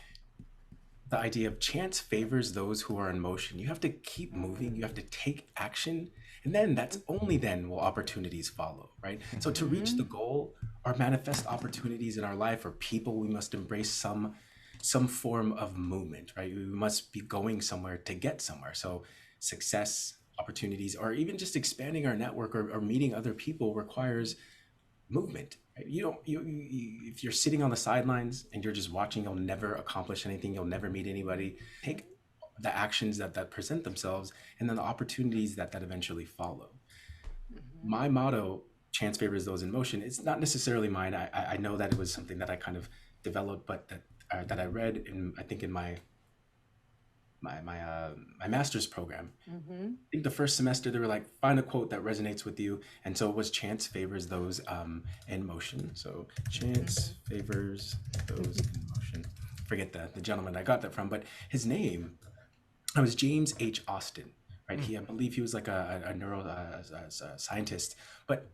the idea of chance favors those who are in motion. You have to keep moving, you have to take action, and then that's only then will opportunities follow, right? So to reach the goal or manifest opportunities in our life or people, we must embrace some form of movement, right? We must be going somewhere to get somewhere. So success, opportunities, or even just expanding our network or meeting other people requires movement. Right? You don't if you're sitting on the sidelines and you're just watching, you'll never accomplish anything. You'll never meet anybody. Take the actions that present themselves, and then the opportunities that eventually follow. My motto, chance favors those in motion, it's not necessarily mine. I know that it was something that I kind of developed, but that I read in, I think in my master's program. I think the first semester they were like, find a quote that resonates with you, and so it was chance favors those in motion. So chance favors those in motion. Forget the gentleman I got that from, but his name was James H. Austin, right? I believe he was like a neuro scientist, but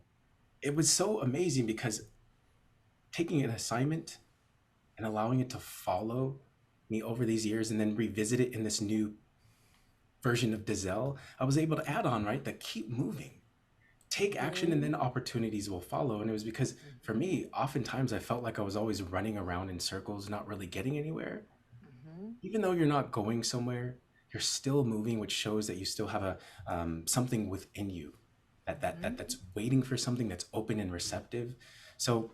it was so amazing because taking an assignment and allowing it to follow me over these years and then revisit it in this new version of Deazell, I was able to add on, right, that keep moving, take action, and then opportunities will follow. And it was because for me, oftentimes I felt like I was always running around in circles, not really getting anywhere. Even though you're not going somewhere, you're still moving, which shows that you still have a something within you that's waiting for something, that's open and receptive. So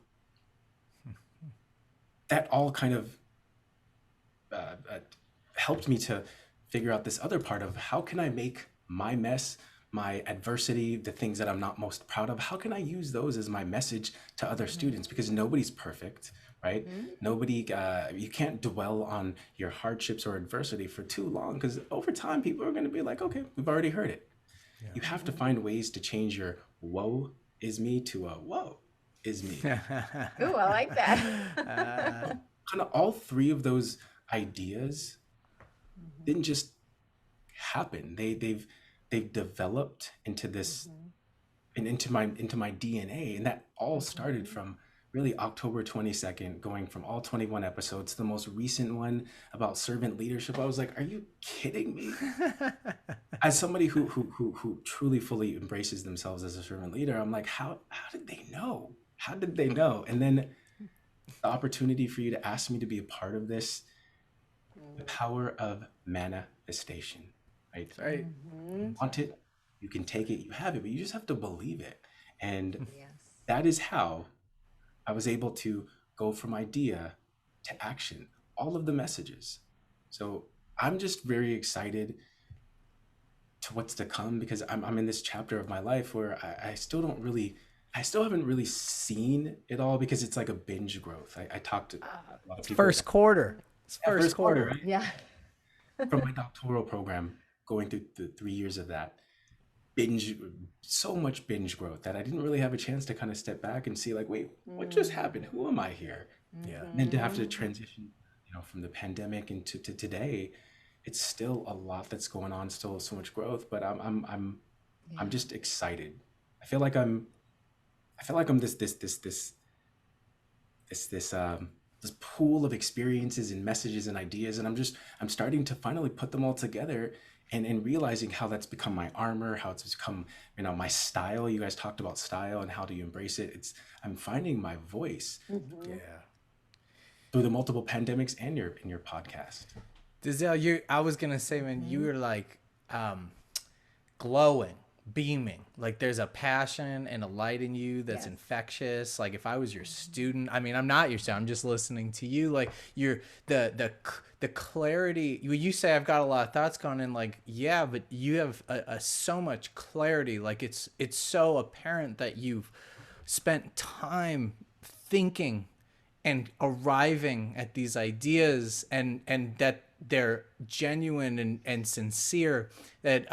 that all kind of helped me to figure out this other part of how can I make my mess, my adversity, the things that I'm not most proud of, how can I use those as my message to other students? Because nobody's perfect, right? Nobody, you can't dwell on your hardships or adversity for too long, because over time people are going to be like, okay, we've already heard it. You have to find ways to change your woe is me to a whoa is me. Ooh, I like that. Kind of all three of those ideas didn't just happen. They've developed into this and into my DNA, and that all started from really October 22nd, going from all 21 episodes to the most recent one about servant leadership. I was like, are you kidding me? As somebody who truly fully embraces themselves as a servant leader, I'm like, how did they know? How did they know? And then the opportunity for you to ask me to be a part of this, the power of manifestation, right? Right. You want it, you can take it, you have it, but you just have to believe it. And Yes. that is how I was able to go from idea to action, all of the messages. So I'm just very excited to what's to come, because I'm in this chapter of my life where I still haven't really seen it all, because it's like a binge growth. I talked to a lot of people. First quarter. It's Yeah, first quarter. right? Yeah. From my doctoral program, going through the 3 years of that, so much binge growth that I didn't really have a chance to kind of step back and see like, wait, what just happened? Who am I here? Yeah. And then to have to transition, from the pandemic into to today, it's still a lot that's going on, still so much growth, but I'm just excited. I feel like I'm this pool of experiences and messages and ideas, and I'm starting to finally put them all together, and realizing how that's become my armor, how it's become my style. You guys talked about style and how do you embrace it. I'm finding my voice Yeah. through the multiple pandemics and in your podcast. Deazell, I was gonna say, man, you were like glowing, beaming. Like there's a passion and a light in you that's infectious. Like if I was your student, I mean, I'm not your student, I'm just listening to you. Like you're the clarity. When you say I've got a lot of thoughts going in, like, yeah, but you have so much clarity. Like it's so apparent that you've spent time thinking and arriving at these ideas, and that they're genuine and sincere, that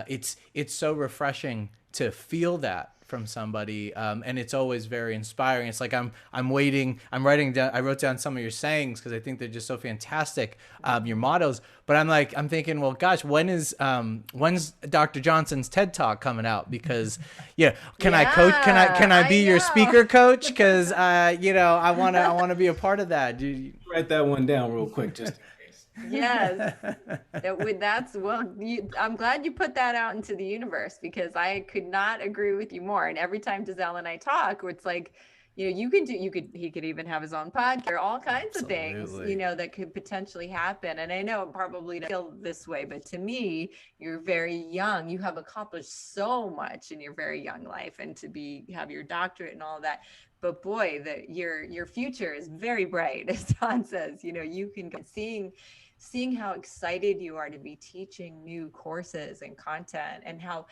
it's so refreshing to feel that from somebody, and it's always very inspiring. It's like I'm waiting. I wrote down some of your sayings because I think they're just so fantastic. Your mottos, but I'm thinking, well, gosh, when's Dr. Johnson's TED Talk coming out? Because can I coach? Can I be your speaker coach? Because I want to be a part of that. Write that one down real quick, just in case. Yes, I'm glad you put that out into the universe, because I could not agree with you more. And every time Deazell and I talk, it's like, he could even have his own podcast, or all kinds of things, that could potentially happen. And I know it probably doesn't feel this way, but to me, you're very young. You have accomplished so much in your very young life, and have your doctorate and all that. But boy, your future is very bright, as Todd says. You can seeing how excited you are to be teaching new courses and content, and how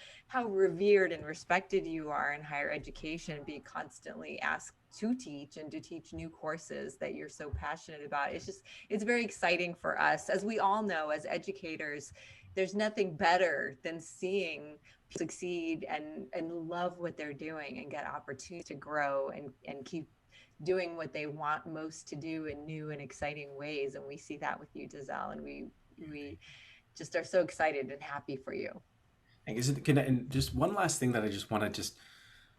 revered and respected you are in higher education, being constantly asked to teach and to teach new courses that you're so passionate about. It's very exciting for us. As we all know, as educators, there's nothing better than seeing people succeed and love what they're doing and get opportunities to grow and keep doing what they want most to do in new and exciting ways. And we see that with you, Deazell, and we just are so excited and happy for you. And just one last thing that I just want to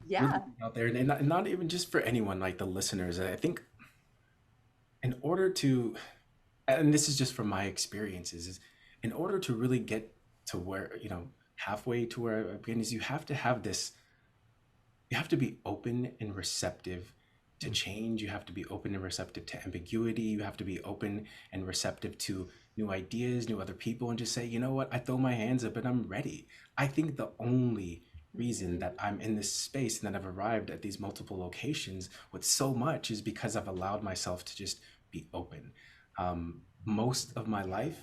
really put out there, and not even just for anyone, like the listeners. I think in order to, and this is just from my experiences, is in order to really get to where, halfway to where I begin, is you have to be open and receptive to change. You have to be open and receptive to ambiguity. You have to be open and receptive to new ideas, new other people, and just say, you know what, I throw my hands up and I'm ready. I think the only reason that I'm in this space and that I've arrived at these multiple locations with so much is because I've allowed myself to just be open. Most of my life,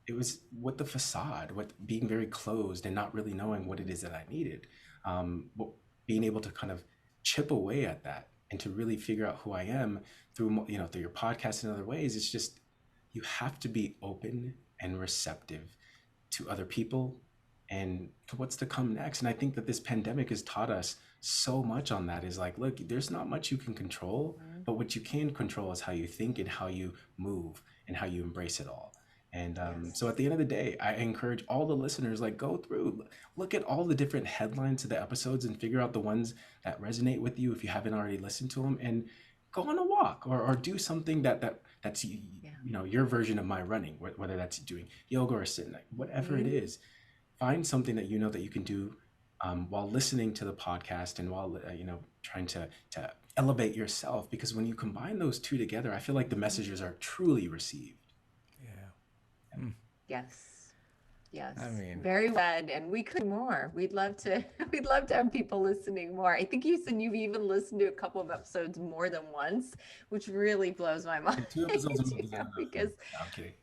it was with the facade, with being very closed and not really knowing what it is that I needed. Being able to kind of chip away at that and to really figure out who I am through your podcast and other ways. It's just, you have to be open and receptive to other people and to what's to come next. And I think that this pandemic has taught us so much on that. Is like, look, there's not much you can control, but what you can control is how you think and how you move and how you embrace it all. And so at the end of the day, I encourage all the listeners, go through, look at all the different headlines of the episodes and figure out the ones that resonate with you if you haven't already listened to them, and go on a walk or do something that's your version of my running, whether that's doing yoga or sitting, whatever it is. Find something that that you can do while listening to the podcast and while trying to elevate yourself, because when you combine those two together, I feel like the messages are truly received. Yes. I mean, very well. And we could more. We'd love to have people listening more. I think you said you've even listened to a couple of episodes more than once, which really blows my mind. 2 episodes because I'm kidding.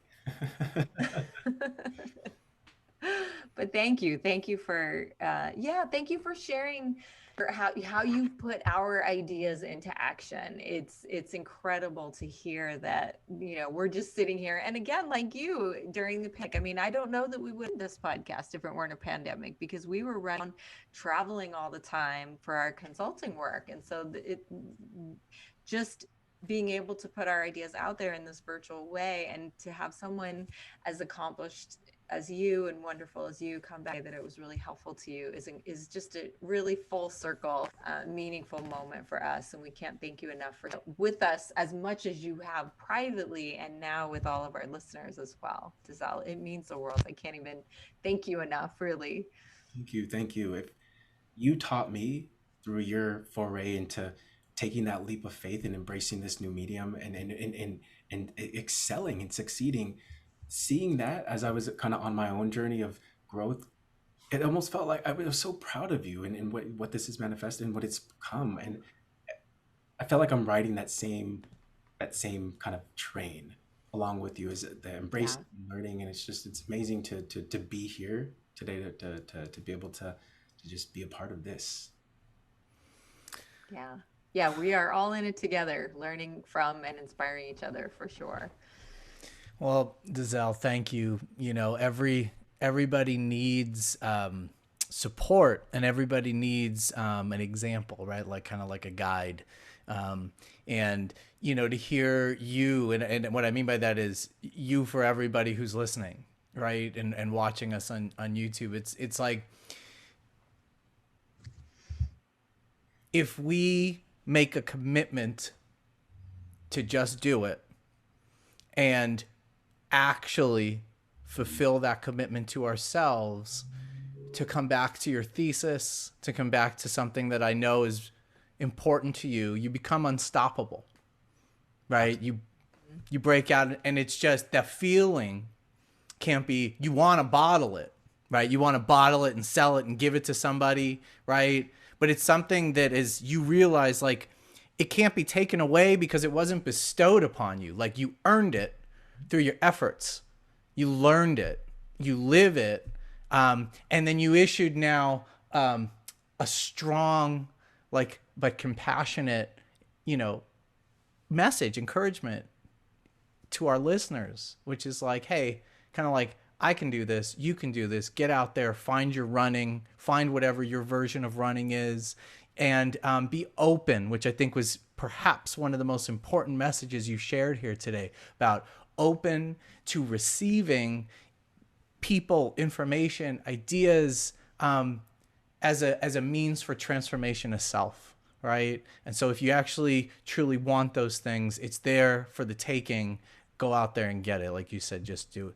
But thank you for thank you for sharing how you put our ideas into action. It's incredible to hear that we're just sitting here, and again, like you, during the pandemic. I mean, I don't know that we would this podcast if it weren't a pandemic, because we were around traveling all the time for our consulting work. And so it just being able to put our ideas out there in this virtual way, and to have someone as accomplished as you and wonderful as you come back, that it was really helpful to you, is just a really full circle, meaningful moment for us. And we can't thank you enough for with us as much as you have privately, and now with all of our listeners as well. Deazell, it means the world. I can't even thank you enough, really. Thank you. If you taught me through your foray into taking that leap of faith and embracing this new medium and excelling and succeeding, seeing that as I was kind of on my own journey of growth, it almost felt like I was so proud of you and what this has manifested and what it's become. And I felt like I'm riding that same kind of train along with you, as the embrace learning. And it's amazing to be here today, to be able to just be a part of this. Yeah, we are all in it together, learning from and inspiring each other, for sure. Well, Deazell, thank you. Everybody needs support, and everybody needs an example, right? Like kind of like a guide. And, you know, to hear you, and what I mean by that is you for everybody who's listening, right? And watching us on YouTube. It's like, if we make a commitment to just do it and actually fulfill that commitment to ourselves, to come back to your thesis, to come back to something that I know is important to you, you become unstoppable, right? You break out, and it's just that feeling can't be, you want to bottle it, right? You want to bottle it and sell it and give it to somebody, right? But it's something that is, you realize like it can't be taken away because it wasn't bestowed upon you. Like you earned it through your efforts. You learned it, you live it. And then you issued now a strong, like, but compassionate, you know, message, encouragement to our listeners, which is like, hey, kind of like, I can do this, you can do this, get out there, find your running, find whatever your version of running is, and be open, which I think was perhaps one of the most important messages you shared here today, about open to receiving people, information, ideas, as a means for transformation of self, right? And so if you actually truly want those things, it's there for the taking. Go out there and get it. Like you said, just do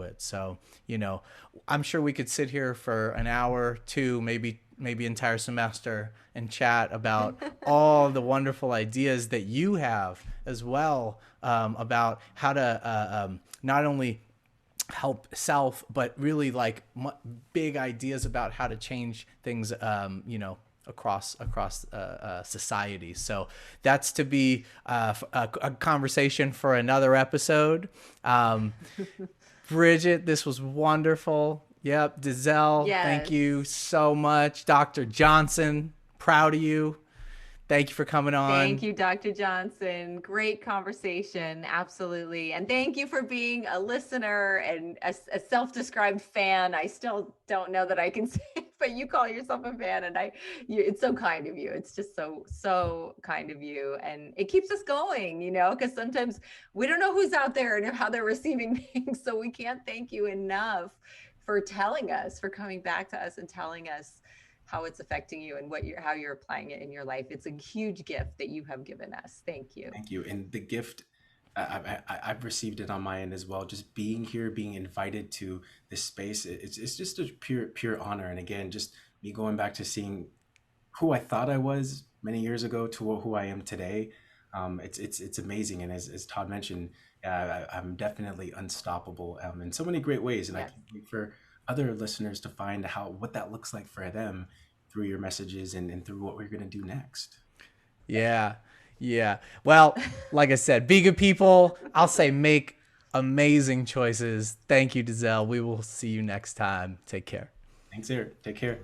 it. So, you know, I'm sure we could sit here for an hour, two, maybe entire semester, and chat about all the wonderful ideas that you have as well, about how to not only help self, but really like big ideas about how to change things, you know, across society. So that's to be a conversation for another episode. Bridget, this was wonderful. Yep. Deazell, Yes. Thank you so much. Dr. Johnson, proud of you. Thank you for coming on. Thank you, Dr. Johnson. Great conversation. Absolutely. And thank you for being a listener and a self-described fan. I still don't know that I can say it, but you call yourself a fan, and it's so kind of you. It's just so kind of you. And it keeps us going, you know, because sometimes we don't know who's out there and how they're receiving things. So we can't thank you enough for telling us, for coming back to us and telling us how it's affecting you and how you're applying it in your life. It's a huge gift that you have given us. Thank you. Thank you. And the gift, I've received it on my end as well. Just being here, being invited to this space, it's just a pure honor. And again, just me going back to seeing who I thought I was many years ago to who I am today. It's amazing. And as Todd mentioned, I'm definitely unstoppable in so many great ways. And yes. I can't wait for other listeners to find what that looks like for them through your messages and through what we're going to do next. Yeah. Well, like I said, be good people. I'll say make amazing choices. Thank you, Deazell. We will see you next time. Take care. Thanks, Eric. Take care.